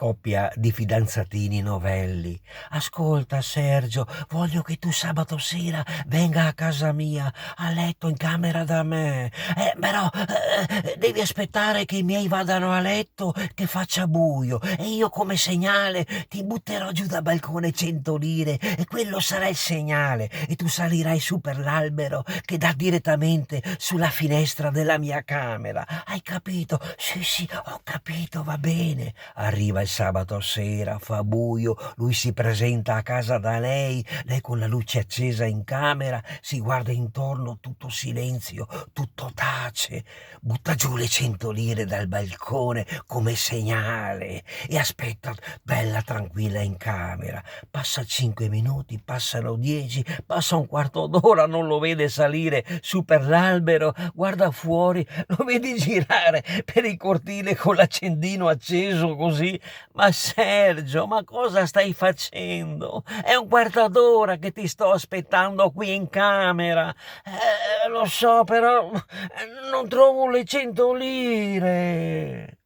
coppia di fidanzatini novelli. Ascolta Sergio, voglio che tu sabato sera venga a casa mia, a letto in camera da me. Però devi aspettare che i miei vadano a letto, che faccia buio e io come segnale ti butterò giù da balcone 100 lire e quello sarà il segnale e tu salirai su per l'albero che dà direttamente sulla finestra della mia camera. Hai capito? Sì, sì, ho capito, va bene. Arriva il sabato sera, fa buio, lui si presenta a casa da lei con la luce accesa in camera, si guarda intorno, tutto silenzio, tutto tace, butta giù le 100 lire dal balcone come segnale e aspetta bella tranquilla in camera. Passa 5 minuti, passano 10, passa un quarto d'ora, non lo vede salire su per l'albero, guarda fuori, lo vedi girare per il cortile con l'accendino acceso così. Ma Sergio, ma cosa stai facendo? È un quarto d'ora che ti sto aspettando qui in camera. Lo so, però non trovo le 100 lire.